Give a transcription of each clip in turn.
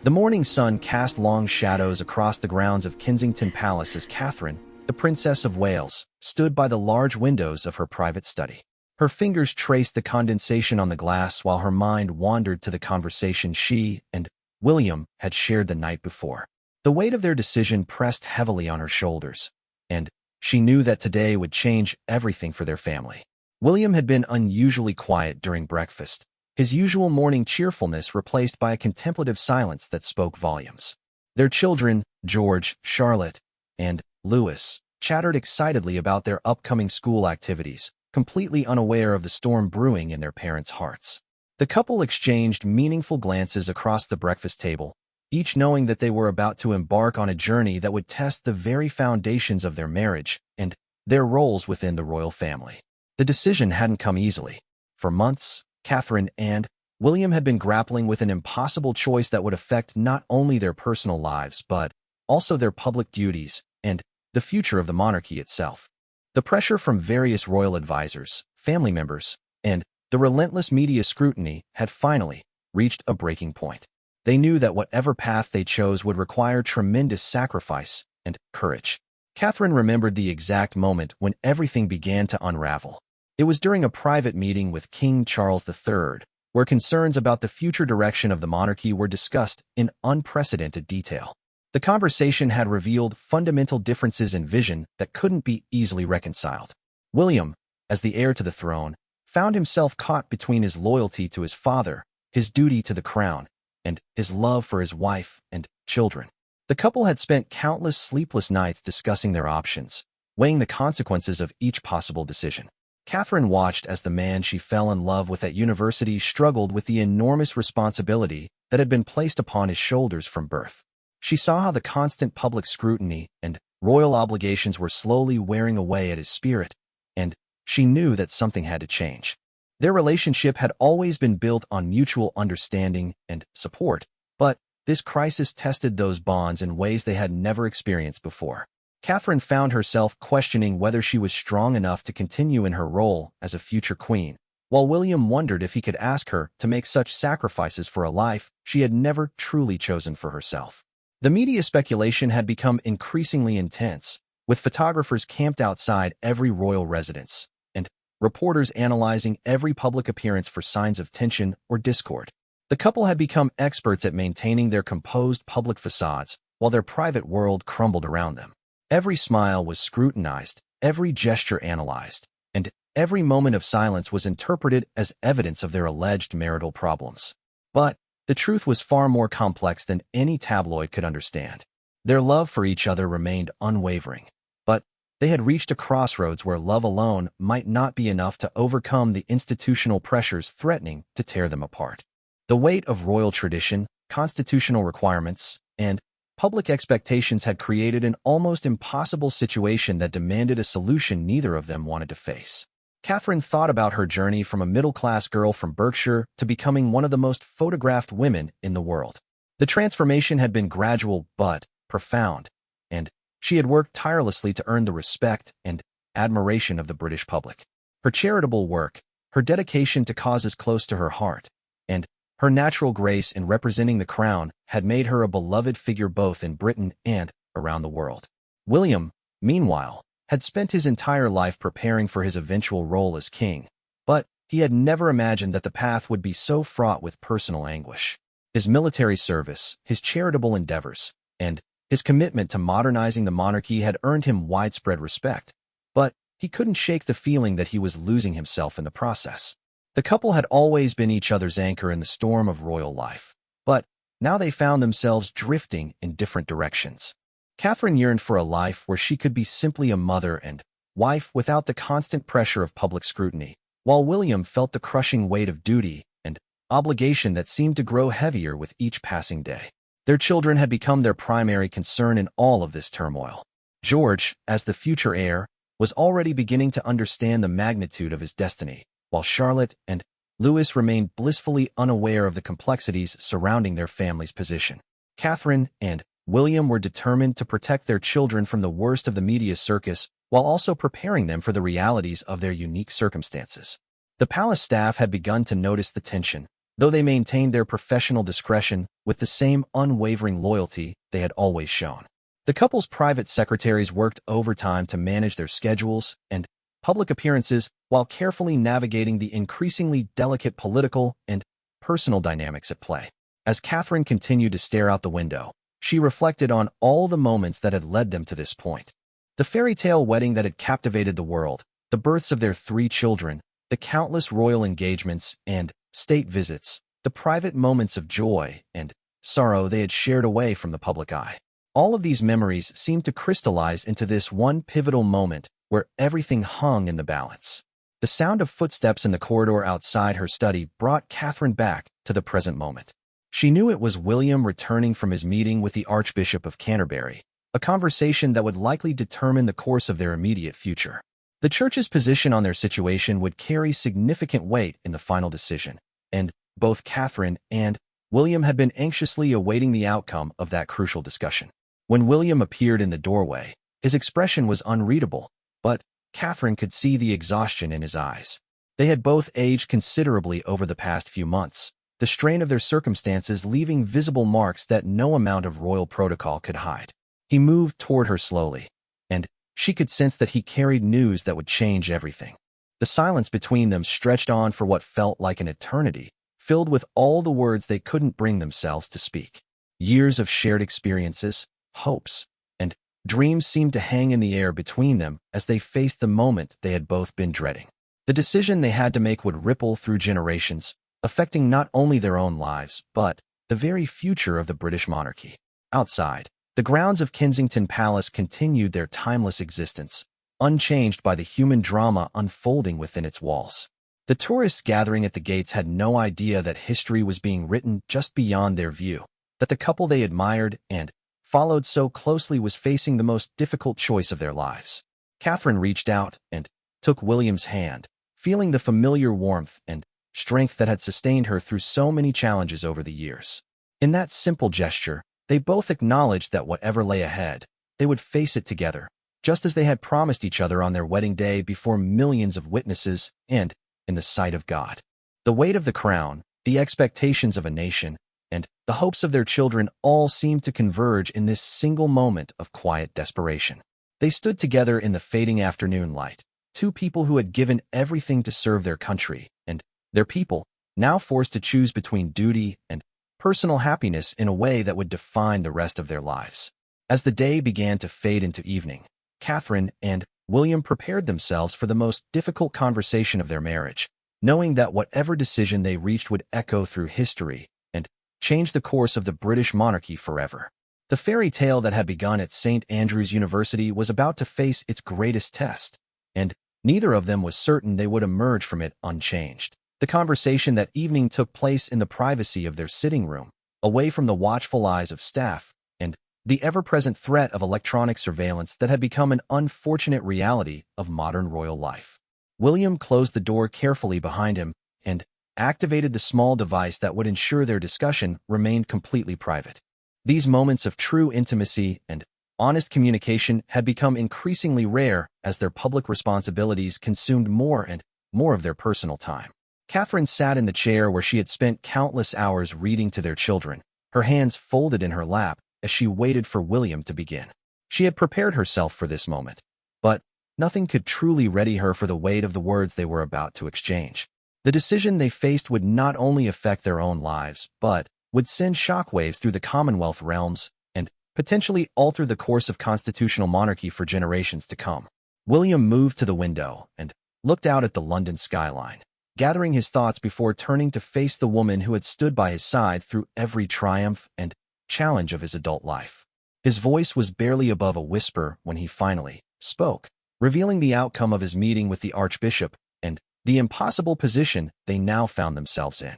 The morning sun cast long shadows across the grounds of Kensington Palace as Catherine, the Princess of Wales, stood by the large windows of her private study. Her fingers traced the condensation on the glass while her mind wandered to the conversation she and William had shared the night before. The weight of their decision pressed heavily on her shoulders, and she knew that today would change everything for their family. William had been unusually quiet during breakfast, his usual morning cheerfulness replaced by a contemplative silence that spoke volumes. Their children, George, Charlotte, and Louis, chattered excitedly about their upcoming school activities, completely unaware of the storm brewing in their parents' hearts. The couple exchanged meaningful glances across the breakfast table, each knowing that they were about to embark on a journey that would test the very foundations of their marriage and their roles within the royal family. The decision hadn't come easily. For months, Catherine and William had been grappling with an impossible choice that would affect not only their personal lives but also their public duties and the future of the monarchy itself. The pressure from various royal advisors, family members, and the relentless media scrutiny had finally reached a breaking point. They knew that whatever path they chose would require tremendous sacrifice and courage. Catherine remembered the exact moment when everything began to unravel. It was during a private meeting with King Charles III, where concerns about the future direction of the monarchy were discussed in unprecedented detail. The conversation had revealed fundamental differences in vision that couldn't be easily reconciled. William, as the heir to the throne, found himself caught between his loyalty to his father, his duty to the crown, and his love for his wife and children. The couple had spent countless sleepless nights discussing their options, weighing the consequences of each possible decision. Catherine watched as the man she fell in love with at university struggled with the enormous responsibility that had been placed upon his shoulders from birth. She saw how the constant public scrutiny and royal obligations were slowly wearing away at his spirit, and she knew that something had to change. Their relationship had always been built on mutual understanding and support, but this crisis tested those bonds in ways they had never experienced before. Catherine found herself questioning whether she was strong enough to continue in her role as a future queen, while William wondered if he could ask her to make such sacrifices for a life she had never truly chosen for herself. The media speculation had become increasingly intense, with photographers camped outside every royal residence, and reporters analyzing every public appearance for signs of tension or discord. The couple had become experts at maintaining their composed public facades, while their private world crumbled around them. Every smile was scrutinized, every gesture analyzed, and every moment of silence was interpreted as evidence of their alleged marital problems. But the truth was far more complex than any tabloid could understand. Their love for each other remained unwavering, but they had reached a crossroads where love alone might not be enough to overcome the institutional pressures threatening to tear them apart. The weight of royal tradition, constitutional requirements, and public expectations had created an almost impossible situation that demanded a solution neither of them wanted to face. Catherine thought about her journey from a middle-class girl from Berkshire to becoming one of the most photographed women in the world. The transformation had been gradual but profound, and she had worked tirelessly to earn the respect and admiration of the British public. Her charitable work, her dedication to causes close to her heart, and her natural grace in representing the crown had made her a beloved figure both in Britain and around the world. William, meanwhile, had spent his entire life preparing for his eventual role as king, but he had never imagined that the path would be so fraught with personal anguish. His military service, his charitable endeavors, and his commitment to modernizing the monarchy had earned him widespread respect, but he couldn't shake the feeling that he was losing himself in the process. The couple had always been each other's anchor in the storm of royal life, but now they found themselves drifting in different directions. Catherine yearned for a life where she could be simply a mother and wife without the constant pressure of public scrutiny, while William felt the crushing weight of duty and obligation that seemed to grow heavier with each passing day. Their children had become their primary concern in all of this turmoil. George, as the future heir, was already beginning to understand the magnitude of his destiny, while Charlotte and Louis remained blissfully unaware of the complexities surrounding their family's position. Catherine and William were determined to protect their children from the worst of the media circus while also preparing them for the realities of their unique circumstances. The palace staff had begun to notice the tension, though they maintained their professional discretion with the same unwavering loyalty they had always shown. The couple's private secretaries worked overtime to manage their schedules and public appearances while carefully navigating the increasingly delicate political and personal dynamics at play. As Catherine continued to stare out the window, she reflected on all the moments that had led them to this point. The fairy tale wedding that had captivated the world, the births of their 3 children, the countless royal engagements and state visits, the private moments of joy and sorrow they had shared away from the public eye. All of these memories seemed to crystallize into this one pivotal moment where everything hung in the balance. The sound of footsteps in the corridor outside her study brought Catherine back to the present moment. She knew it was William returning from his meeting with the Archbishop of Canterbury, a conversation that would likely determine the course of their immediate future. The church's position on their situation would carry significant weight in the final decision, and both Catherine and William had been anxiously awaiting the outcome of that crucial discussion. When William appeared in the doorway, his expression was unreadable, but Catherine could see the exhaustion in his eyes. They had both aged considerably over the past few months, the strain of their circumstances leaving visible marks that no amount of royal protocol could hide. He moved toward her slowly, and she could sense that he carried news that would change everything. The silence between them stretched on for what felt like an eternity, filled with all the words they couldn't bring themselves to speak. Years of shared experiences, hopes, and dreams seemed to hang in the air between them as they faced the moment they had both been dreading. The decision they had to make would ripple through generations, affecting not only their own lives, but the very future of the British monarchy. Outside, the grounds of Kensington Palace continued their timeless existence, unchanged by the human drama unfolding within its walls. The tourists gathering at the gates had no idea that history was being written just beyond their view, that the couple they admired and followed so closely was facing the most difficult choice of their lives. Catherine reached out and took William's hand, feeling the familiar warmth and strength that had sustained her through so many challenges over the years. In that simple gesture, they both acknowledged that whatever lay ahead, they would face it together, just as they had promised each other on their wedding day before millions of witnesses and in the sight of God. The weight of the crown, the expectations of a nation, and the hopes of their children all seemed to converge in this single moment of quiet desperation. They stood together in the fading afternoon light, 2 people who had given everything to serve their country and their people, now forced to choose between duty and personal happiness in a way that would define the rest of their lives. As the day began to fade into evening, Catherine and William prepared themselves for the most difficult conversation of their marriage, knowing that whatever decision they reached would echo through history and change the course of the British monarchy forever. The fairy tale that had begun at St. Andrew's University was about to face its greatest test, and neither of them was certain they would emerge from it unchanged. The conversation that evening took place in the privacy of their sitting room, away from the watchful eyes of staff and the ever-present threat of electronic surveillance that had become an unfortunate reality of modern royal life. William closed the door carefully behind him and activated the small device that would ensure their discussion remained completely private. These moments of true intimacy and honest communication had become increasingly rare as their public responsibilities consumed more and more of their personal time. Catherine sat in the chair where she had spent countless hours reading to their children, her hands folded in her lap as she waited for William to begin. She had prepared herself for this moment, but nothing could truly ready her for the weight of the words they were about to exchange. The decision they faced would not only affect their own lives, but would send shockwaves through the Commonwealth realms and potentially alter the course of constitutional monarchy for generations to come. William moved to the window and looked out at the London skyline, gathering his thoughts before turning to face the woman who had stood by his side through every triumph and challenge of his adult life. His voice was barely above a whisper when he finally spoke, revealing the outcome of his meeting with the Archbishop and the impossible position they now found themselves in.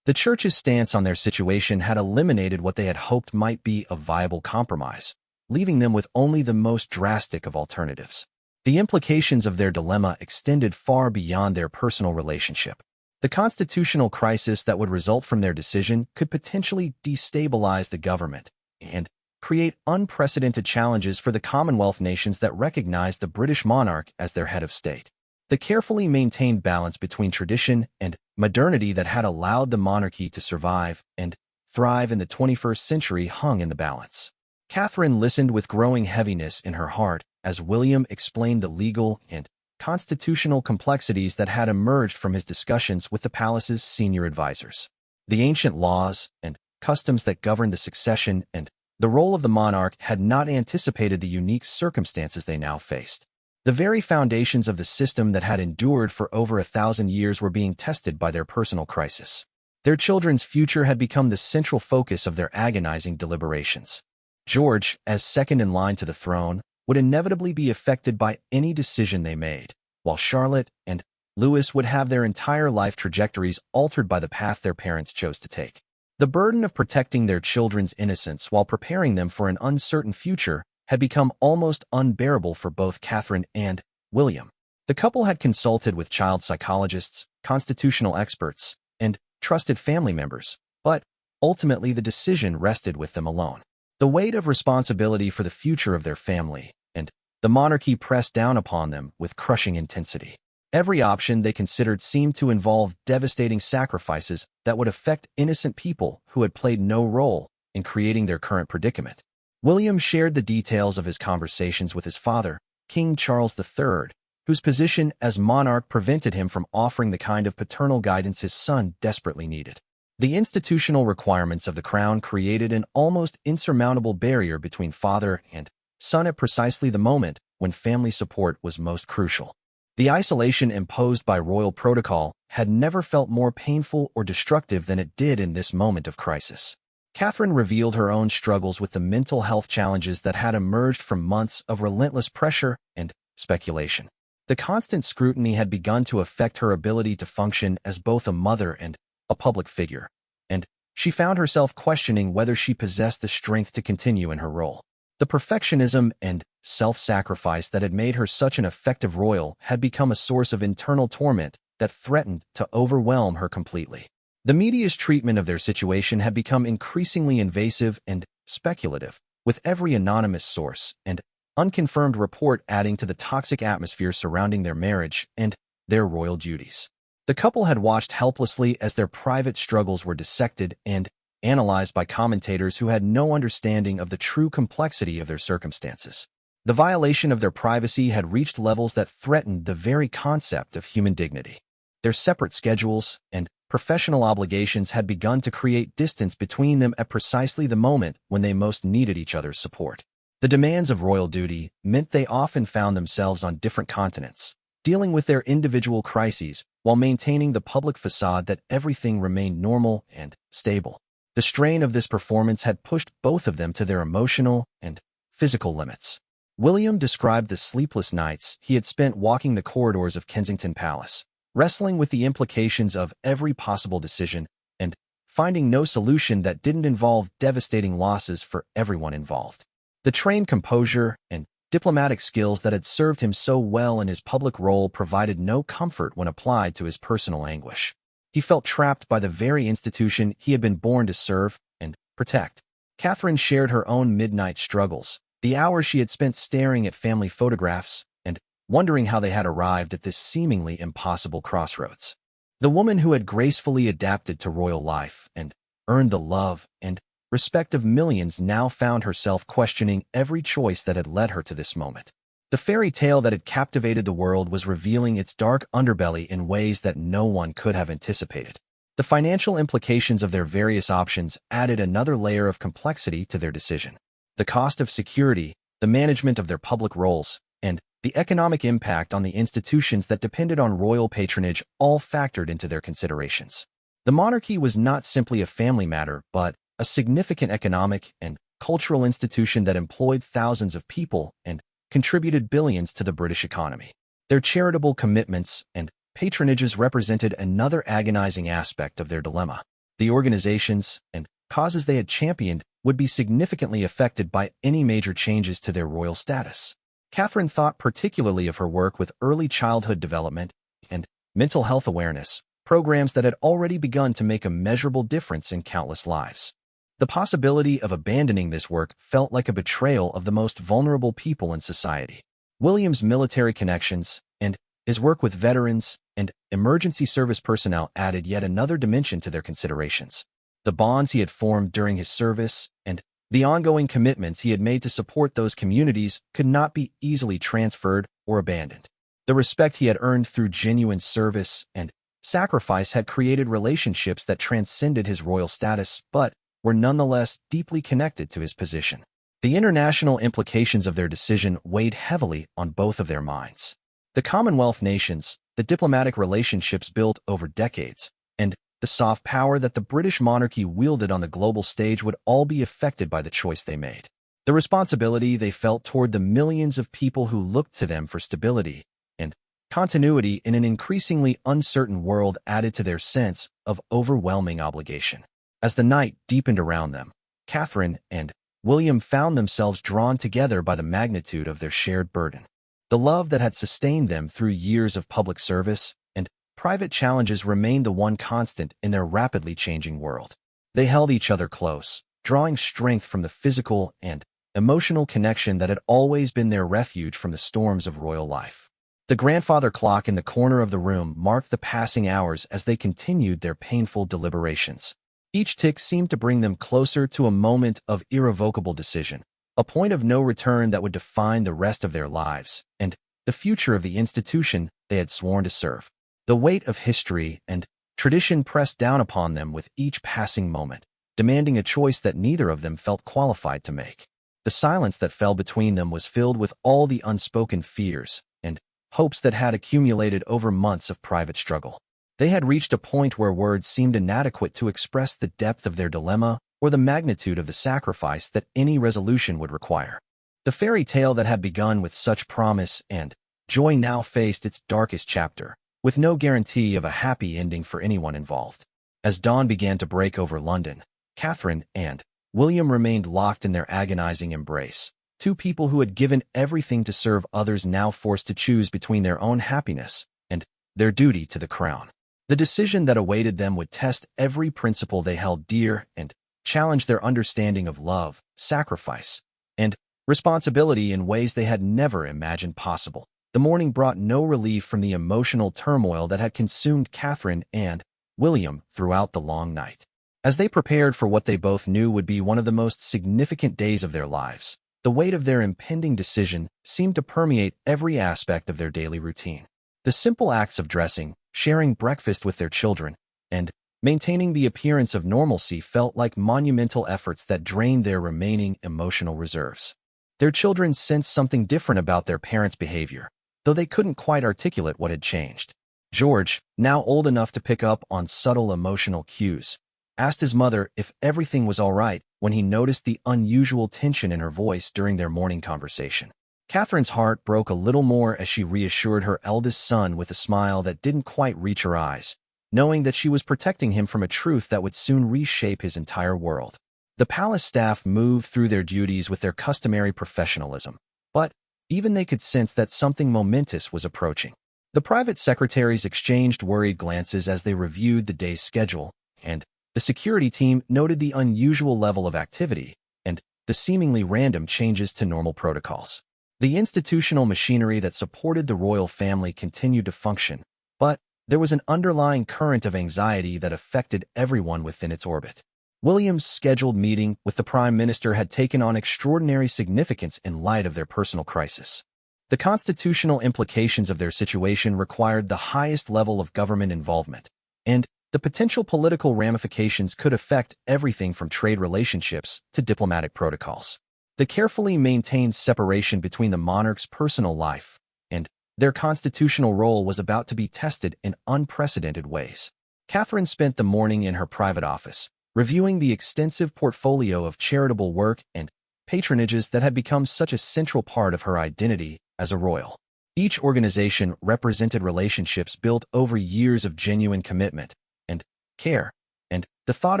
The church's stance on their situation had eliminated what they had hoped might be a viable compromise, leaving them with only the most drastic of alternatives. The implications of their dilemma extended far beyond their personal relationship. The constitutional crisis that would result from their decision could potentially destabilize the government and create unprecedented challenges for the Commonwealth nations that recognize the British monarch as their head of state. The carefully maintained balance between tradition and modernity that had allowed the monarchy to survive and thrive in the 21st century hung in the balance. Catherine listened with growing heaviness in her heart as William explained the legal and constitutional complexities that had emerged from his discussions with the palace's senior advisors. The ancient laws and customs that governed the succession and the role of the monarch had not anticipated the unique circumstances they now faced. The very foundations of the system that had endured for over 1,000 years were being tested by their personal crisis. Their children's future had become the central focus of their agonizing deliberations. George, as second in line to the throne, would inevitably be affected by any decision they made, while Charlotte and Louis would have their entire life trajectories altered by the path their parents chose to take. The burden of protecting their children's innocence while preparing them for an uncertain future had become almost unbearable for both Catherine and William. The couple had consulted with child psychologists, constitutional experts, and trusted family members, but ultimately the decision rested with them alone. The weight of responsibility for the future of their family and the monarchy pressed down upon them with crushing intensity. Every option they considered seemed to involve devastating sacrifices that would affect innocent people who had played no role in creating their current predicament. William shared the details of his conversations with his father, King Charles III, whose position as monarch prevented him from offering the kind of paternal guidance his son desperately needed. The institutional requirements of the crown created an almost insurmountable barrier between father and son at precisely the moment when family support was most crucial. The isolation imposed by royal protocol had never felt more painful or destructive than it did in this moment of crisis. Catherine revealed her own struggles with the mental health challenges that had emerged from months of relentless pressure and speculation. The constant scrutiny had begun to affect her ability to function as both a mother and a public figure, and she found herself questioning whether she possessed the strength to continue in her role. The perfectionism and self-sacrifice that had made her such an effective royal had become a source of internal torment that threatened to overwhelm her completely. The media's treatment of their situation had become increasingly invasive and speculative, with every anonymous source and unconfirmed report adding to the toxic atmosphere surrounding their marriage and their royal duties. The couple had watched helplessly as their private struggles were dissected and analyzed by commentators who had no understanding of the true complexity of their circumstances. The violation of their privacy had reached levels that threatened the very concept of human dignity. Their separate schedules and professional obligations had begun to create distance between them at precisely the moment when they most needed each other's support. The demands of royal duty meant they often found themselves on different continents, dealing with their individual crises while maintaining the public facade that everything remained normal and stable. The strain of this performance had pushed both of them to their emotional and physical limits. William described the sleepless nights he had spent walking the corridors of Kensington Palace, wrestling with the implications of every possible decision and finding no solution that didn't involve devastating losses for everyone involved. The trained composure and diplomatic skills that had served him so well in his public role provided no comfort when applied to his personal anguish. He felt trapped by the very institution he had been born to serve and protect. Catherine shared her own midnight struggles, the hours she had spent staring at family photographs and wondering how they had arrived at this seemingly impossible crossroads. The woman who had gracefully adapted to royal life and earned the love and respect of millions now found herself questioning every choice that had led her to this moment. The fairy tale that had captivated the world was revealing its dark underbelly in ways that no one could have anticipated. The financial implications of their various options added another layer of complexity to their decision. The cost of security, the management of their public roles, and the economic impact on the institutions that depended on royal patronage all factored into their considerations. The monarchy was not simply a family matter, but a significant economic and cultural institution that employed thousands of people and contributed billions to the British economy. Their charitable commitments and patronages represented another agonizing aspect of their dilemma. The organizations and causes they had championed would be significantly affected by any major changes to their royal status. Catherine thought particularly of her work with early childhood development and mental health awareness, programs that had already begun to make a measurable difference in countless lives. The possibility of abandoning this work felt like a betrayal of the most vulnerable people in society. William's military connections and His work with veterans and emergency service personnel added yet another dimension to their considerations. The bonds he had formed during his service and the ongoing commitments he had made to support those communities could not be easily transferred or abandoned. The respect he had earned through genuine service and sacrifice had created relationships that transcended his royal status but were nonetheless deeply connected to his position. The international implications of their decision weighed heavily on both of their minds. The Commonwealth nations, the diplomatic relationships built over decades, and the soft power that the British monarchy wielded on the global stage would all be affected by the choice they made. The responsibility they felt toward the millions of people who looked to them for stability and continuity in an increasingly uncertain world added to their sense of overwhelming obligation. As the night deepened around them, Catherine and William found themselves drawn together by the magnitude of their shared burden. The love that had sustained them through years of public service and private challenges remained the one constant in their rapidly changing world. They held each other close, drawing strength from the physical and emotional connection that had always been their refuge from the storms of royal life. The grandfather clock in the corner of the room marked the passing hours as they continued their painful deliberations. Each tick seemed to bring them closer to a moment of irrevocable decision, a point of no return that would define the rest of their lives and the future of the institution they had sworn to serve. The weight of history and tradition pressed down upon them with each passing moment, demanding a choice that neither of them felt qualified to make. The silence that fell between them was filled with all the unspoken fears and hopes that had accumulated over months of private struggle. They had reached a point where words seemed inadequate to express the depth of their dilemma or the magnitude of the sacrifice that any resolution would require. The fairy tale that had begun with such promise and joy now faced its darkest chapter, with no guarantee of a happy ending for anyone involved. As dawn began to break over London, Catherine and William remained locked in their agonizing embrace, two people who had given everything to serve others now forced to choose between their own happiness and their duty to the crown. The decision that awaited them would test every principle they held dear and challenge their understanding of love, sacrifice, and responsibility in ways they had never imagined possible. The morning brought no relief from the emotional turmoil that had consumed Catherine and William throughout the long night. As they prepared for what they both knew would be one of the most significant days of their lives, the weight of their impending decision seemed to permeate every aspect of their daily routine. The simple acts of dressing, sharing breakfast with their children, and maintaining the appearance of normalcy felt like monumental efforts that drained their remaining emotional reserves. Their children sensed something different about their parents' behavior, though they couldn't quite articulate what had changed. George, now old enough to pick up on subtle emotional cues, asked his mother if everything was all right when he noticed the unusual tension in her voice during their morning conversation. Catherine's heart broke a little more as she reassured her eldest son with a smile that didn't quite reach her eyes, knowing that she was protecting him from a truth that would soon reshape his entire world. The palace staff moved through their duties with their customary professionalism, but even they could sense that something momentous was approaching. The private secretaries exchanged worried glances as they reviewed the day's schedule, and the security team noted the unusual level of activity and the seemingly random changes to normal protocols. The institutional machinery that supported the royal family continued to function, but there was an underlying current of anxiety that affected everyone within its orbit. William's scheduled meeting with the Prime Minister had taken on extraordinary significance in light of their personal crisis. The constitutional implications of their situation required the highest level of government involvement, and the potential political ramifications could affect everything from trade relationships to diplomatic protocols. The carefully maintained separation between the monarch's personal life and their constitutional role was about to be tested in unprecedented ways. Catherine spent the morning in her private office, reviewing the extensive portfolio of charitable work and patronages that had become such a central part of her identity as a royal. Each organization represented relationships built over years of genuine commitment and care, and the thought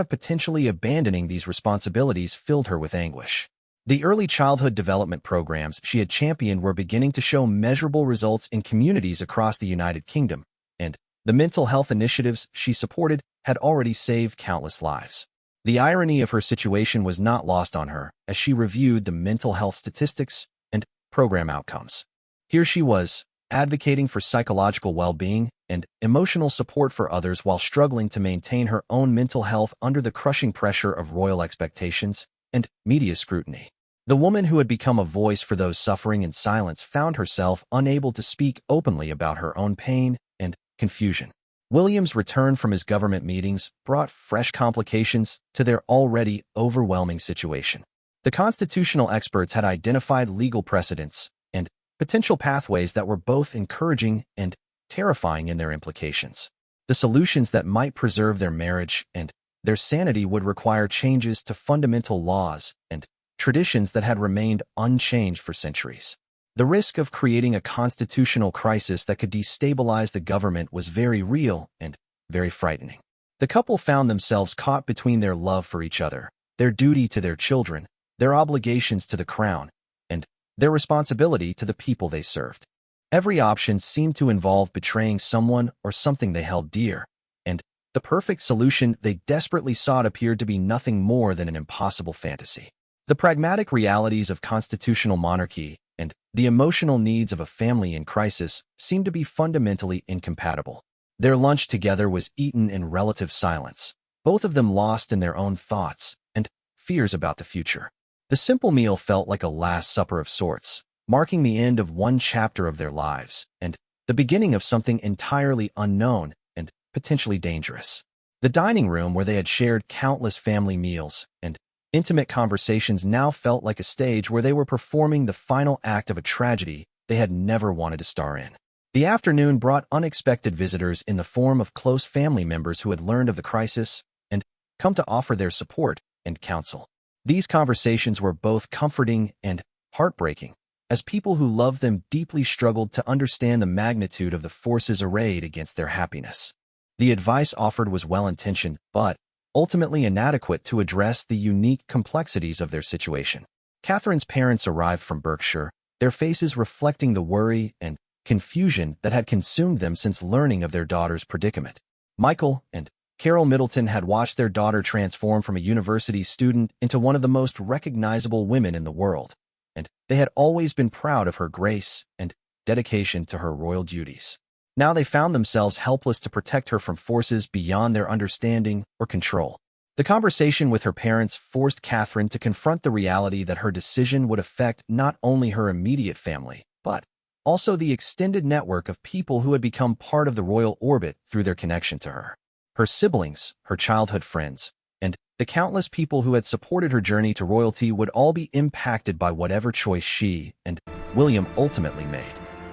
of potentially abandoning these responsibilities filled her with anguish. The early childhood development programs she had championed were beginning to show measurable results in communities across the United Kingdom, and the mental health initiatives she supported had already saved countless lives. The irony of her situation was not lost on her as she reviewed the mental health statistics and program outcomes. Here she was, advocating for psychological well-being and emotional support for others while struggling to maintain her own mental health under the crushing pressure of royal expectations and media scrutiny. The woman who had become a voice for those suffering in silence found herself unable to speak openly about her own pain and confusion. William's return from his government meetings brought fresh complications to their already overwhelming situation. The constitutional experts had identified legal precedents and potential pathways that were both encouraging and terrifying in their implications. The solutions that might preserve their marriage and their sanity would require changes to fundamental laws and traditions that had remained unchanged for centuries. The risk of creating a constitutional crisis that could destabilize the government was very real and very frightening. The couple found themselves caught between their love for each other, their duty to their children, their obligations to the crown, and their responsibility to the people they served. Every option seemed to involve betraying someone or something they held dear, and the perfect solution they desperately sought appeared to be nothing more than an impossible fantasy. The pragmatic realities of constitutional monarchy and the emotional needs of a family in crisis seemed to be fundamentally incompatible. Their lunch together was eaten in relative silence, both of them lost in their own thoughts and fears about the future. The simple meal felt like a last supper of sorts, marking the end of one chapter of their lives and the beginning of something entirely unknown and potentially dangerous. The dining room, where they had shared countless family meals and intimate conversations, now felt like a stage where they were performing the final act of a tragedy they had never wanted to star in. The afternoon brought unexpected visitors in the form of close family members who had learned of the crisis and come to offer their support and counsel. These conversations were both comforting and heartbreaking, as people who loved them deeply struggled to understand the magnitude of the forces arrayed against their happiness. The advice offered was well-intentioned, but ultimately inadequate to address the unique complexities of their situation. Catherine's parents arrived from Berkshire, their faces reflecting the worry and confusion that had consumed them since learning of their daughter's predicament. Michael and Carol Middleton had watched their daughter transform from a university student into one of the most recognizable women in the world, and they had always been proud of her grace and dedication to her royal duties. Now they found themselves helpless to protect her from forces beyond their understanding or control. The conversation with her parents forced Catherine to confront the reality that her decision would affect not only her immediate family, but also the extended network of people who had become part of the royal orbit through their connection to her. Her siblings, her childhood friends, and the countless people who had supported her journey to royalty would all be impacted by whatever choice she and William ultimately made.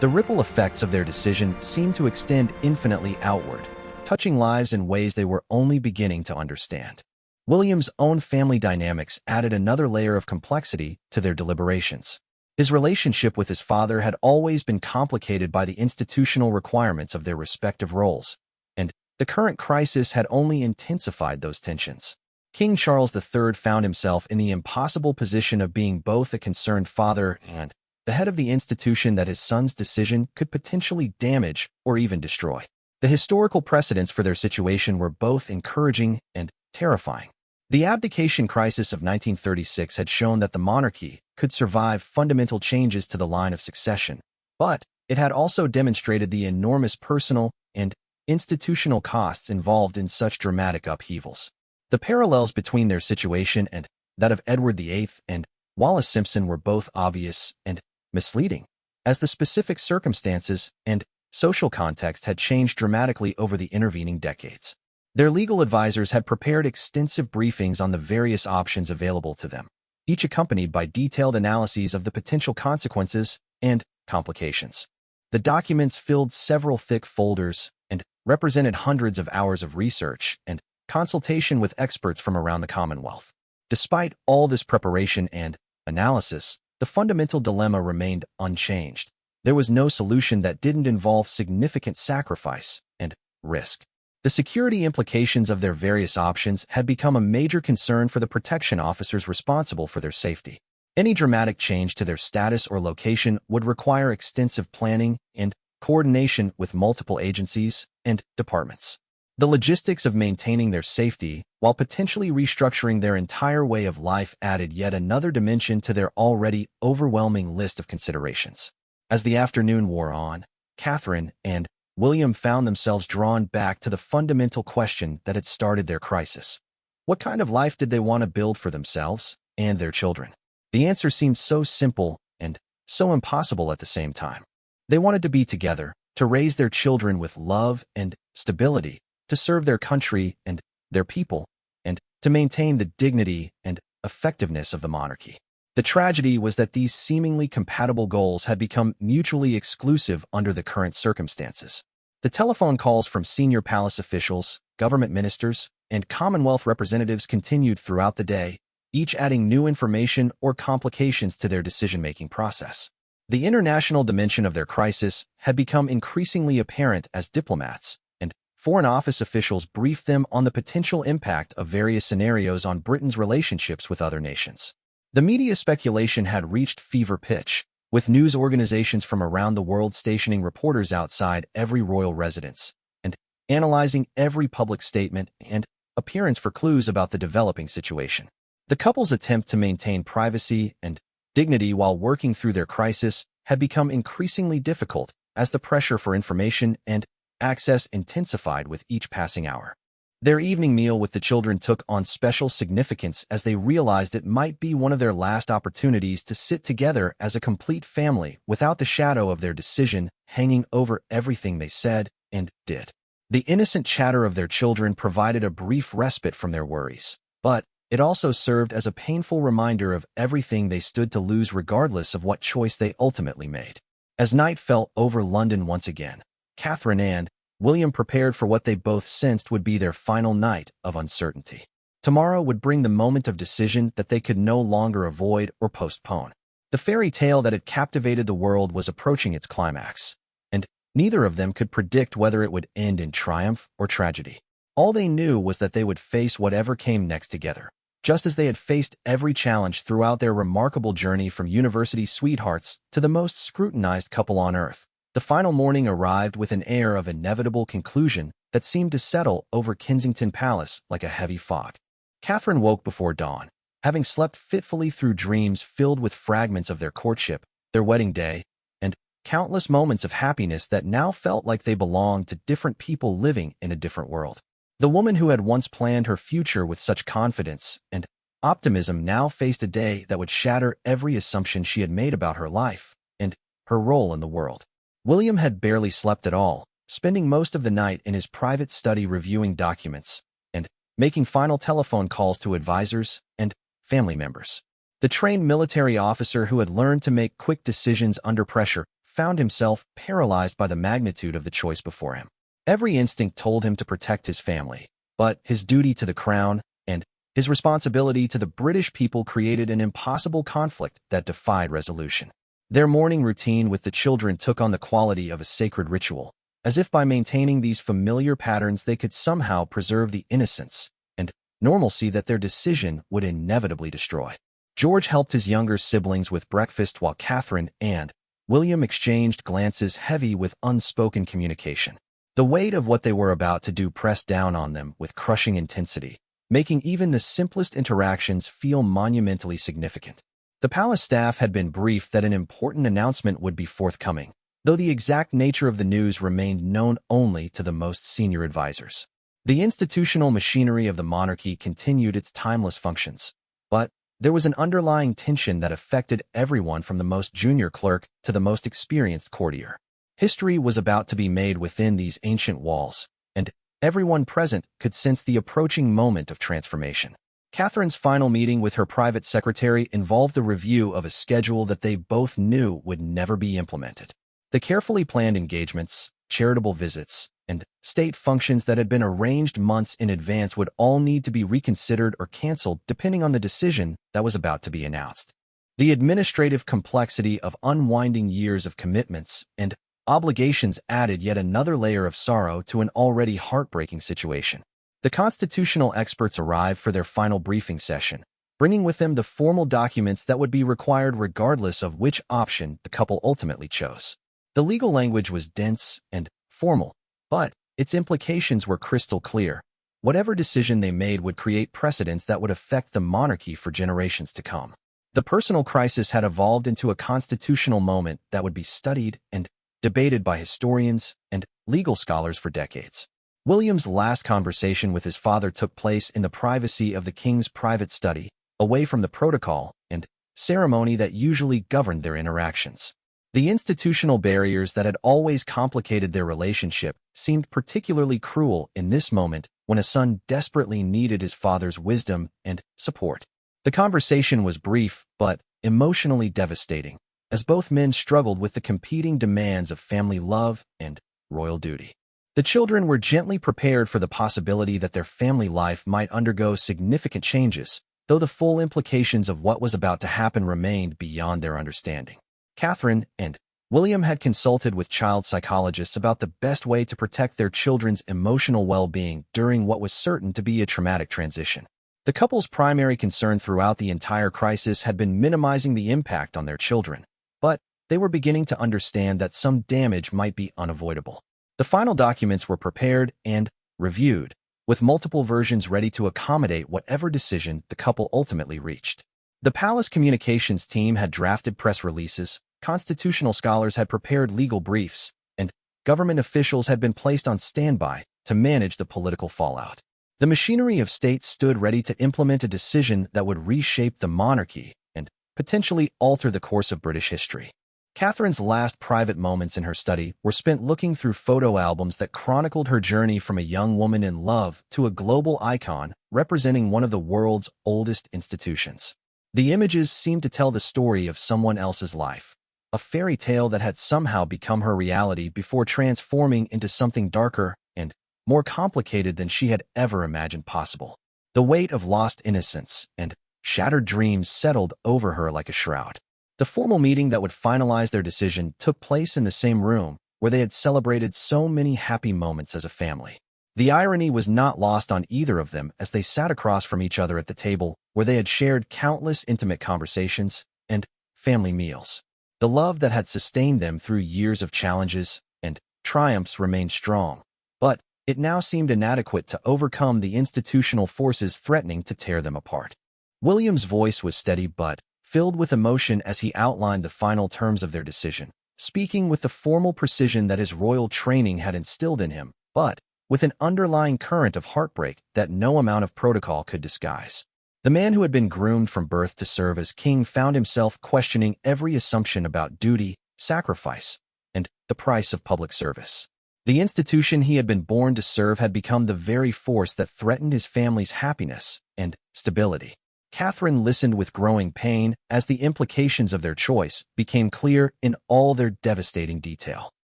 The ripple effects of their decision seemed to extend infinitely outward, touching lives in ways they were only beginning to understand. William's own family dynamics added another layer of complexity to their deliberations. His relationship with his father had always been complicated by the institutional requirements of their respective roles, and the current crisis had only intensified those tensions. King Charles III found himself in the impossible position of being both a concerned father and the head of the institution that his son's decision could potentially damage or even destroy. The historical precedents for their situation were both encouraging and terrifying. The abdication crisis of 1936 had shown that the monarchy could survive fundamental changes to the line of succession, but it had also demonstrated the enormous personal and institutional costs involved in such dramatic upheavals. The parallels between their situation and that of Edward VIII and Wallis Simpson were both obvious and misleading, as the specific circumstances and social context had changed dramatically over the intervening decades. Their legal advisors had prepared extensive briefings on the various options available to them, each accompanied by detailed analyses of the potential consequences and complications. The documents filled several thick folders and represented hundreds of hours of research and consultation with experts from around the Commonwealth. Despite all this preparation and analysis, the fundamental dilemma remained unchanged. There was no solution that didn't involve significant sacrifice and risk. The security implications of their various options had become a major concern for the protection officers responsible for their safety. Any dramatic change to their status or location would require extensive planning and coordination with multiple agencies and departments. The logistics of maintaining their safety while potentially restructuring their entire way of life added yet another dimension to their already overwhelming list of considerations. As the afternoon wore on, Catherine and William found themselves drawn back to the fundamental question that had started their crisis. What kind of life did they want to build for themselves and their children? The answer seemed so simple and so impossible at the same time. They wanted to be together, to raise their children with love and stability, to serve their country and their people, and to maintain the dignity and effectiveness of the monarchy. The tragedy was that these seemingly compatible goals had become mutually exclusive under the current circumstances. The telephone calls from senior palace officials, government ministers, and Commonwealth representatives continued throughout the day, each adding new information or complications to their decision-making process. The international dimension of their crisis had become increasingly apparent as diplomats and Foreign Office officials briefed them on the potential impact of various scenarios on Britain's relationships with other nations. The media speculation had reached fever pitch, with news organizations from around the world stationing reporters outside every royal residence and analyzing every public statement and appearance for clues about the developing situation. The couple's attempt to maintain privacy and dignity while working through their crisis had become increasingly difficult as the pressure for information and access intensified with each passing hour. Their evening meal with the children took on special significance as they realized it might be one of their last opportunities to sit together as a complete family without the shadow of their decision hanging over everything they said and did. The innocent chatter of their children provided a brief respite from their worries, but it also served as a painful reminder of everything they stood to lose regardless of what choice they ultimately made. As night fell over London once again, Catherine and William prepared for what they both sensed would be their final night of uncertainty. Tomorrow would bring the moment of decision that they could no longer avoid or postpone. The fairy tale that had captivated the world was approaching its climax, and neither of them could predict whether it would end in triumph or tragedy. All they knew was that they would face whatever came next together, just as they had faced every challenge throughout their remarkable journey from university sweethearts to the most scrutinized couple on earth. The final morning arrived with an air of inevitable conclusion that seemed to settle over Kensington Palace like a heavy fog. Catherine woke before dawn, having slept fitfully through dreams filled with fragments of their courtship, their wedding day, and countless moments of happiness that now felt like they belonged to different people living in a different world. The woman who had once planned her future with such confidence and optimism now faced a day that would shatter every assumption she had made about her life and her role in the world. William had barely slept at all, spending most of the night in his private study reviewing documents and making final telephone calls to advisors and family members. The trained military officer who had learned to make quick decisions under pressure found himself paralyzed by the magnitude of the choice before him. Every instinct told him to protect his family, but his duty to the crown and his responsibility to the British people created an impossible conflict that defied resolution. Their morning routine with the children took on the quality of a sacred ritual, as if by maintaining these familiar patterns they could somehow preserve the innocence and normalcy that their decision would inevitably destroy. George helped his younger siblings with breakfast while Catherine and William exchanged glances heavy with unspoken communication. The weight of what they were about to do pressed down on them with crushing intensity, making even the simplest interactions feel monumentally significant. The palace staff had been briefed that an important announcement would be forthcoming, though the exact nature of the news remained known only to the most senior advisors. The institutional machinery of the monarchy continued its timeless functions, but there was an underlying tension that affected everyone from the most junior clerk to the most experienced courtier. History was about to be made within these ancient walls, and everyone present could sense the approaching moment of transformation. Catherine's final meeting with her private secretary involved the review of a schedule that they both knew would never be implemented. The carefully planned engagements, charitable visits, and state functions that had been arranged months in advance would all need to be reconsidered or canceled depending on the decision that was about to be announced. The administrative complexity of unwinding years of commitments and obligations added yet another layer of sorrow to an already heartbreaking situation. The constitutional experts arrived for their final briefing session, bringing with them the formal documents that would be required regardless of which option the couple ultimately chose. The legal language was dense and formal, but its implications were crystal clear. Whatever decision they made would create precedents that would affect the monarchy for generations to come. The personal crisis had evolved into a constitutional moment that would be studied and debated by historians and legal scholars for decades. William's last conversation with his father took place in the privacy of the king's private study, away from the protocol and ceremony that usually governed their interactions. The institutional barriers that had always complicated their relationship seemed particularly cruel in this moment when a son desperately needed his father's wisdom and support. The conversation was brief but emotionally devastating, as both men struggled with the competing demands of family love and royal duty. The children were gently prepared for the possibility that their family life might undergo significant changes, though the full implications of what was about to happen remained beyond their understanding. Catherine and William had consulted with child psychologists about the best way to protect their children's emotional well-being during what was certain to be a traumatic transition. The couple's primary concern throughout the entire crisis had been minimizing the impact on their children, but they were beginning to understand that some damage might be unavoidable. The final documents were prepared and reviewed, with multiple versions ready to accommodate whatever decision the couple ultimately reached. The palace communications team had drafted press releases, constitutional scholars had prepared legal briefs, and government officials had been placed on standby to manage the political fallout. The machinery of state stood ready to implement a decision that would reshape the monarchy and potentially alter the course of British history. Catherine's last private moments in her study were spent looking through photo albums that chronicled her journey from a young woman in love to a global icon representing one of the world's oldest institutions. The images seemed to tell the story of someone else's life, a fairy tale that had somehow become her reality before transforming into something darker and more complicated than she had ever imagined possible. The weight of lost innocence and shattered dreams settled over her like a shroud. The formal meeting that would finalize their decision took place in the same room where they had celebrated so many happy moments as a family. The irony was not lost on either of them as they sat across from each other at the table where they had shared countless intimate conversations and family meals. The love that had sustained them through years of challenges and triumphs remained strong, but it now seemed inadequate to overcome the institutional forces threatening to tear them apart. William's voice was steady but filled with emotion as he outlined the final terms of their decision, speaking with the formal precision that his royal training had instilled in him, but with an underlying current of heartbreak that no amount of protocol could disguise. The man who had been groomed from birth to serve as king found himself questioning every assumption about duty, sacrifice, and the price of public service. The institution he had been born to serve had become the very force that threatened his family's happiness and stability. Catherine listened with growing pain as the implications of their choice became clear in all their devastating detail.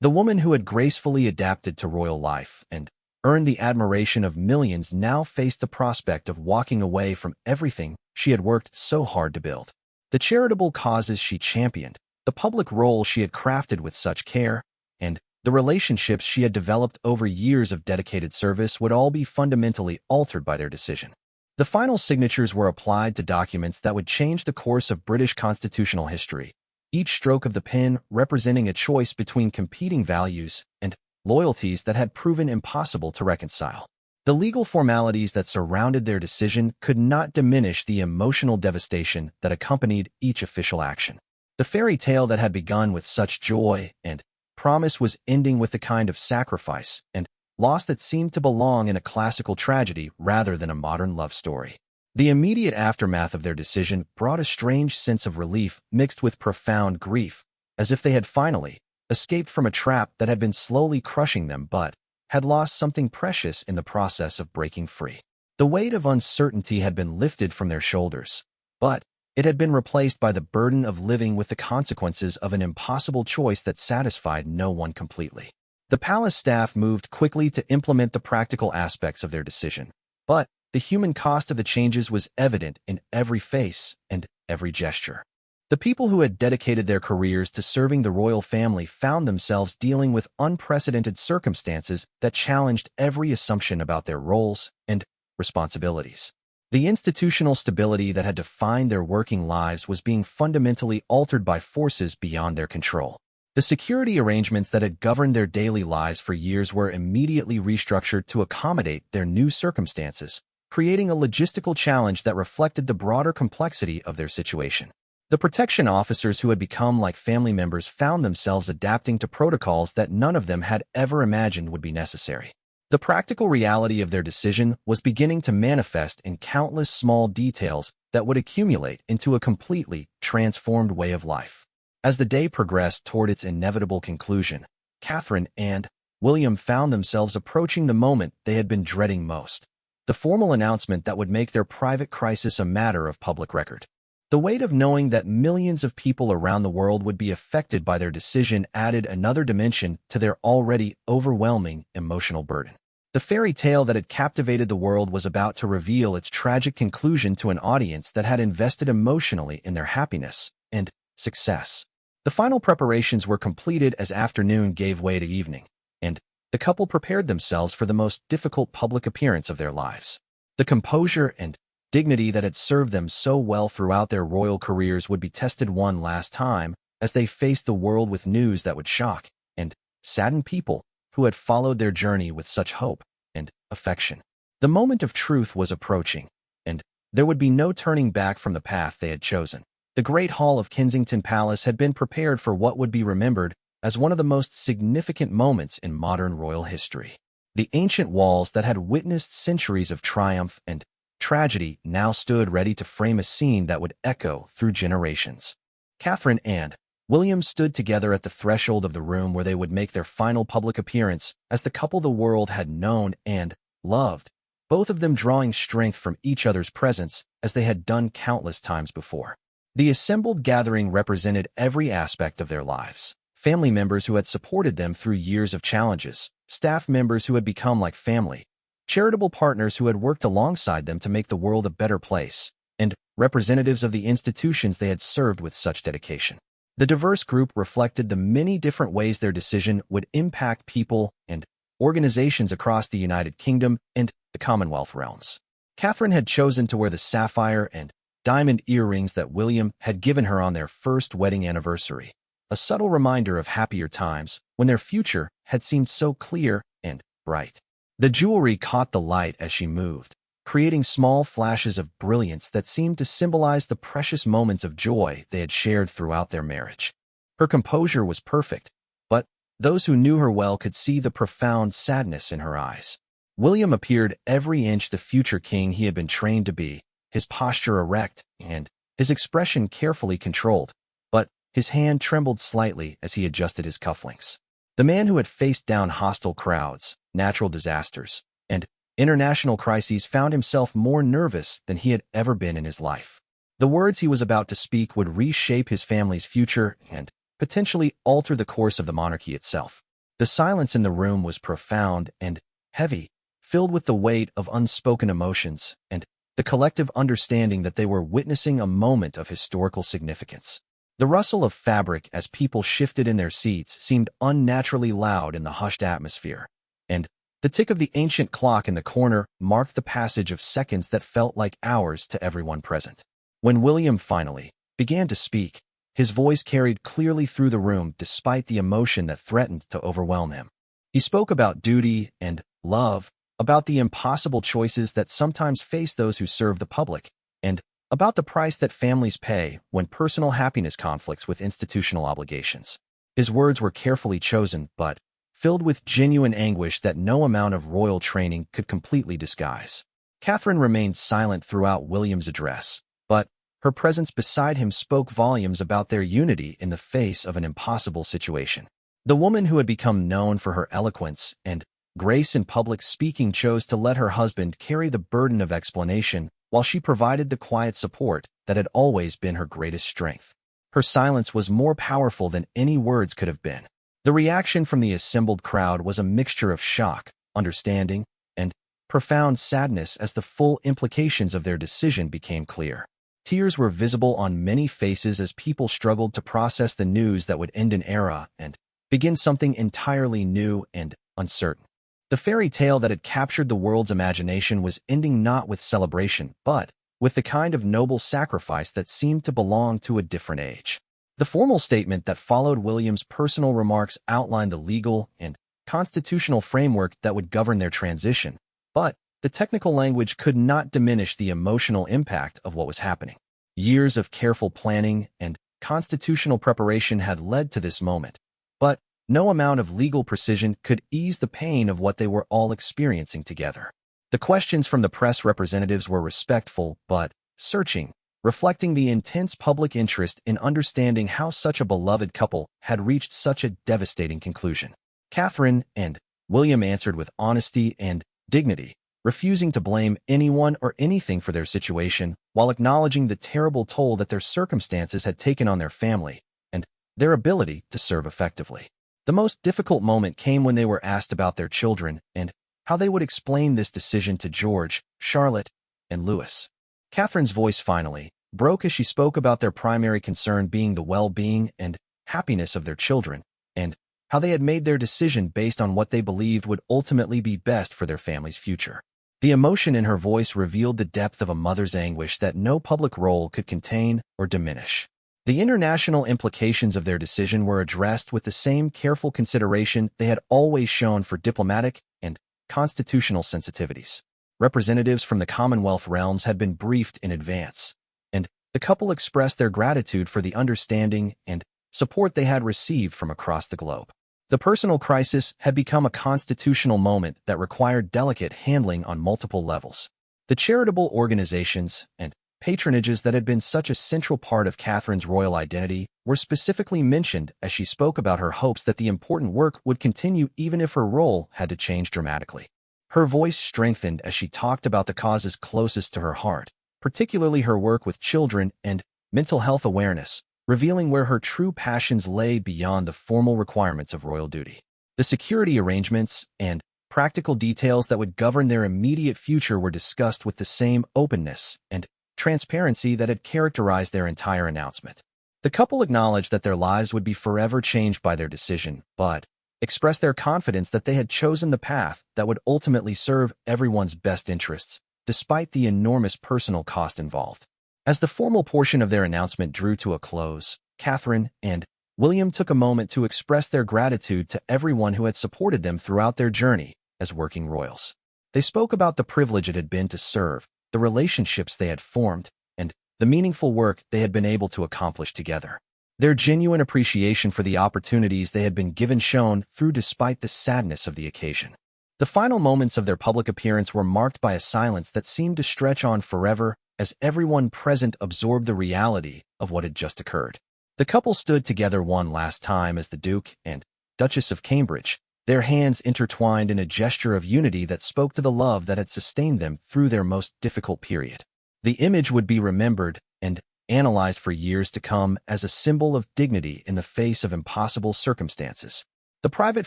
The woman who had gracefully adapted to royal life and earned the admiration of millions now faced the prospect of walking away from everything she had worked so hard to build. The charitable causes she championed, the public role she had crafted with such care, and the relationships she had developed over years of dedicated service would all be fundamentally altered by their decision. The final signatures were applied to documents that would change the course of British constitutional history, each stroke of the pen representing a choice between competing values and loyalties that had proven impossible to reconcile. The legal formalities that surrounded their decision could not diminish the emotional devastation that accompanied each official action. The fairy tale that had begun with such joy and promise was ending with the kind of sacrifice and loss that seemed to belong in a classical tragedy rather than a modern love story. The immediate aftermath of their decision brought a strange sense of relief mixed with profound grief, as if they had finally escaped from a trap that had been slowly crushing them but had lost something precious in the process of breaking free. The weight of uncertainty had been lifted from their shoulders, but it had been replaced by the burden of living with the consequences of an impossible choice that satisfied no one completely. The palace staff moved quickly to implement the practical aspects of their decision, but the human cost of the changes was evident in every face and every gesture. The people who had dedicated their careers to serving the royal family found themselves dealing with unprecedented circumstances that challenged every assumption about their roles and responsibilities. The institutional stability that had defined their working lives was being fundamentally altered by forces beyond their control. The security arrangements that had governed their daily lives for years were immediately restructured to accommodate their new circumstances, creating a logistical challenge that reflected the broader complexity of their situation. The protection officers who had become like family members found themselves adapting to protocols that none of them had ever imagined would be necessary. The practical reality of their decision was beginning to manifest in countless small details that would accumulate into a completely transformed way of life. As the day progressed toward its inevitable conclusion, Catherine and William found themselves approaching the moment they had been dreading most, the formal announcement that would make their private crisis a matter of public record. The weight of knowing that millions of people around the world would be affected by their decision added another dimension to their already overwhelming emotional burden. The fairy tale that had captivated the world was about to reveal its tragic conclusion to an audience that had invested emotionally in their happiness and success. The final preparations were completed as afternoon gave way to evening, and the couple prepared themselves for the most difficult public appearance of their lives. The composure and dignity that had served them so well throughout their royal careers would be tested one last time as they faced the world with news that would shock and sadden people who had followed their journey with such hope and affection. The moment of truth was approaching, and there would be no turning back from the path they had chosen. The Great Hall of Kensington Palace had been prepared for what would be remembered as one of the most significant moments in modern royal history. The ancient walls that had witnessed centuries of triumph and tragedy now stood ready to frame a scene that would echo through generations. Catherine and William stood together at the threshold of the room where they would make their final public appearance as the couple the world had known and loved, both of them drawing strength from each other's presence as they had done countless times before. The assembled gathering represented every aspect of their lives. Family members who had supported them through years of challenges, staff members who had become like family, charitable partners who had worked alongside them to make the world a better place, and representatives of the institutions they had served with such dedication. The diverse group reflected the many different ways their decision would impact people and organizations across the United Kingdom and the Commonwealth realms. Catherine had chosen to wear the sapphire and diamond earrings that William had given her on their first wedding anniversary, a subtle reminder of happier times when their future had seemed so clear and bright. The jewelry caught the light as she moved, creating small flashes of brilliance that seemed to symbolize the precious moments of joy they had shared throughout their marriage. Her composure was perfect, but those who knew her well could see the profound sadness in her eyes. William appeared every inch the future king he had been trained to be, his posture erect and his expression carefully controlled, but his hand trembled slightly as he adjusted his cufflinks. The man who had faced down hostile crowds, natural disasters, and international crises found himself more nervous than he had ever been in his life. The words he was about to speak would reshape his family's future and potentially alter the course of the monarchy itself. The silence in the room was profound and heavy, filled with the weight of unspoken emotions and the collective understanding that they were witnessing a moment of historical significance. The rustle of fabric as people shifted in their seats seemed unnaturally loud in the hushed atmosphere, and the tick of the ancient clock in the corner marked the passage of seconds that felt like hours to everyone present. When William finally began to speak, his voice carried clearly through the room despite the emotion that threatened to overwhelm him. He spoke about duty and love, about the impossible choices that sometimes face those who serve the public, and about the price that families pay when personal happiness conflicts with institutional obligations. His words were carefully chosen, but filled with genuine anguish that no amount of royal training could completely disguise. Catherine remained silent throughout William's address, but her presence beside him spoke volumes about their unity in the face of an impossible situation. The woman who had become known for her eloquence and grace in public speaking chose to let her husband carry the burden of explanation while she provided the quiet support that had always been her greatest strength. Her silence was more powerful than any words could have been. The reaction from the assembled crowd was a mixture of shock, understanding, and profound sadness as the full implications of their decision became clear. Tears were visible on many faces as people struggled to process the news that would end an era and begin something entirely new and uncertain. The fairy tale that had captured the world's imagination was ending not with celebration, but with the kind of noble sacrifice that seemed to belong to a different age. The formal statement that followed William's personal remarks outlined the legal and constitutional framework that would govern their transition, but the technical language could not diminish the emotional impact of what was happening. Years of careful planning and constitutional preparation had led to this moment, but no amount of legal precision could ease the pain of what they were all experiencing together. The questions from the press representatives were respectful but searching, reflecting the intense public interest in understanding how such a beloved couple had reached such a devastating conclusion. Catherine and William answered with honesty and dignity, refusing to blame anyone or anything for their situation, while acknowledging the terrible toll that their circumstances had taken on their family and their ability to serve effectively. The most difficult moment came when they were asked about their children and how they would explain this decision to George, Charlotte, and Louis. Catherine's voice finally broke as she spoke about their primary concern being the well-being and happiness of their children, and how they had made their decision based on what they believed would ultimately be best for their family's future. The emotion in her voice revealed the depth of a mother's anguish that no public role could contain or diminish. The international implications of their decision were addressed with the same careful consideration they had always shown for diplomatic and constitutional sensitivities. Representatives from the Commonwealth realms had been briefed in advance, and the couple expressed their gratitude for the understanding and support they had received from across the globe. The personal crisis had become a constitutional moment that required delicate handling on multiple levels. The charitable organizations and patronages that had been such a central part of Catherine's royal identity were specifically mentioned as she spoke about her hopes that the important work would continue even if her role had to change dramatically. Her voice strengthened as she talked about the causes closest to her heart, particularly her work with children and mental health awareness, revealing where her true passions lay beyond the formal requirements of royal duty. The security arrangements and practical details that would govern their immediate future were discussed with the same openness and transparency that had characterized their entire announcement. The couple acknowledged that their lives would be forever changed by their decision, but expressed their confidence that they had chosen the path that would ultimately serve everyone's best interests, despite the enormous personal cost involved. As the formal portion of their announcement drew to a close, Catherine and William took a moment to express their gratitude to everyone who had supported them throughout their journey as working royals. They spoke about the privilege it had been to serve, the relationships they had formed, and the meaningful work they had been able to accomplish together. Their genuine appreciation for the opportunities they had been given shone through despite the sadness of the occasion. The final moments of their public appearance were marked by a silence that seemed to stretch on forever as everyone present absorbed the reality of what had just occurred. The couple stood together one last time as the Duke and Duchess of Cambridge, their hands intertwined in a gesture of unity that spoke to the love that had sustained them through their most difficult period. The image would be remembered and analyzed for years to come as a symbol of dignity in the face of impossible circumstances. The private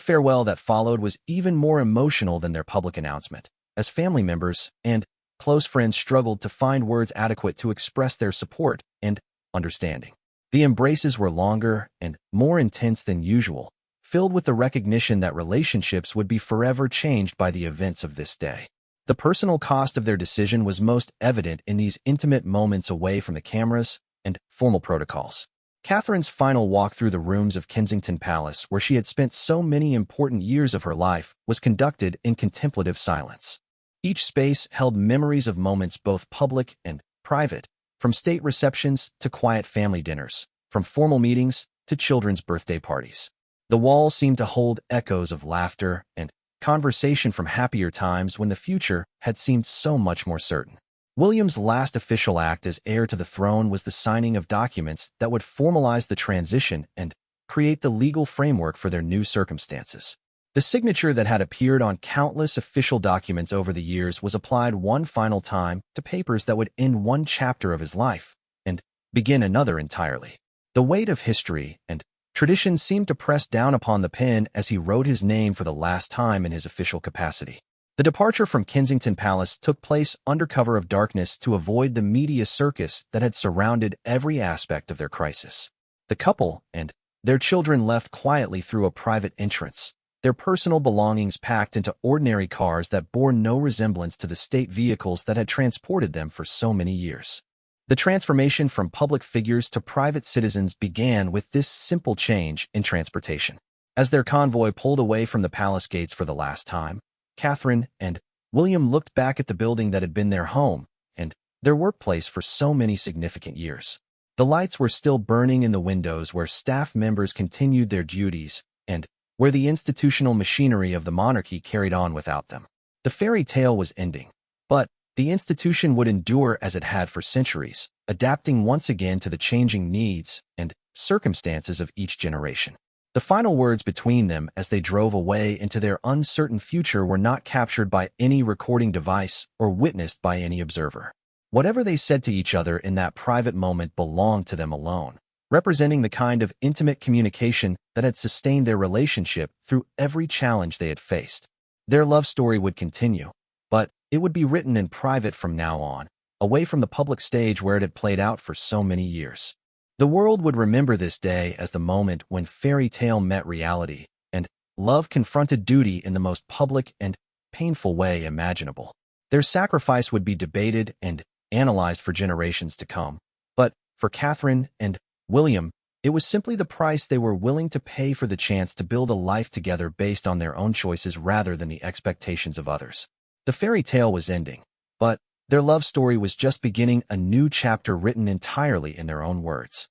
farewell that followed was even more emotional than their public announcement, as family members and close friends struggled to find words adequate to express their support and understanding. The embraces were longer and more intense than usual, filled with the recognition that relationships would be forever changed by the events of this day. The personal cost of their decision was most evident in these intimate moments away from the cameras and formal protocols. Catherine's final walk through the rooms of Kensington Palace, where she had spent so many important years of her life, was conducted in contemplative silence. Each space held memories of moments both public and private, from state receptions to quiet family dinners, from formal meetings to children's birthday parties. The walls seemed to hold echoes of laughter and conversation from happier times when the future had seemed so much more certain. William's last official act as heir to the throne was the signing of documents that would formalize the transition and create the legal framework for their new circumstances. The signature that had appeared on countless official documents over the years was applied one final time to papers that would end one chapter of his life and begin another entirely. The weight of history and tradition seemed to press down upon the pen as he wrote his name for the last time in his official capacity. The departure from Kensington Palace took place under cover of darkness to avoid the media circus that had surrounded every aspect of their crisis. The couple and their children left quietly through a private entrance, their personal belongings packed into ordinary cars that bore no resemblance to the state vehicles that had transported them for so many years. The transformation from public figures to private citizens began with this simple change in transportation. As their convoy pulled away from the palace gates for the last time, Catherine and William looked back at the building that had been their home and their workplace for so many significant years. The lights were still burning in the windows where staff members continued their duties, and where the institutional machinery of the monarchy carried on without them. The fairy tale was ending, but the institution would endure as it had for centuries, adapting once again to the changing needs and circumstances of each generation. The final words between them as they drove away into their uncertain future were not captured by any recording device or witnessed by any observer. Whatever they said to each other in that private moment belonged to them alone, representing the kind of intimate communication that had sustained their relationship through every challenge they had faced. Their love story would continue, but it would be written in private from now on, away from the public stage where it had played out for so many years. The world would remember this day as the moment when fairy tale met reality, and love confronted duty in the most public and painful way imaginable. Their sacrifice would be debated and analyzed for generations to come, but for Catherine and William, it was simply the price they were willing to pay for the chance to build a life together based on their own choices rather than the expectations of others. The fairy tale was ending, but their love story was just beginning a new chapter written entirely in their own words.